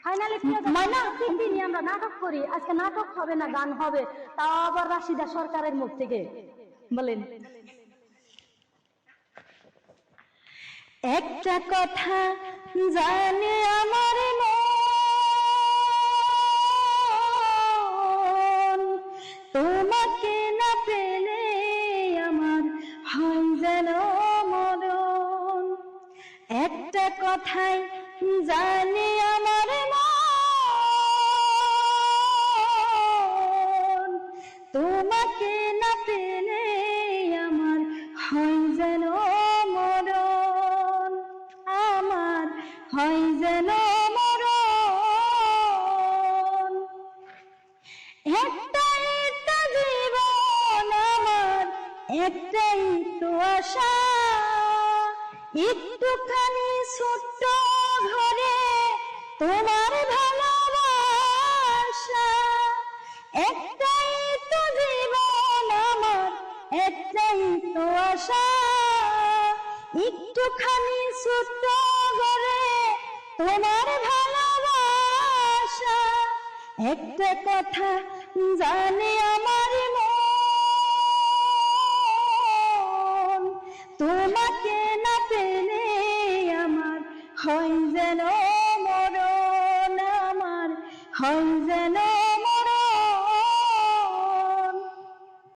Finally মাইনা তিন দিনই আমরা নাটক করি, আজকে নাটক হবে না গান হবে, তাও আবার রাশিদা সরকারের মুখ থেকে। বলেন একটা কথা জানে আমার মন, তোমাকে না পেলে আমার হয় যেন মরণ। একটা কথাই জানে আমার মন, তোমাকে না পেলে আমার হয় যেন মরণ, আমার হয় যেন মরণ। একটাই তো জীবন আমার, একটাই তো আশা, একটুখানি ছোট্ট ঘরে তোমার ভালোবাসা। একটাই তো জীবন আমার, একটাই তো আশা, একটুখানি ছোট্ট ঘরে তোমার ভালোবাসা। একটা কথা জানে আমার মন, তোমাকে না পেলে আমার হয় যেন মরণ, আমার হয় যেন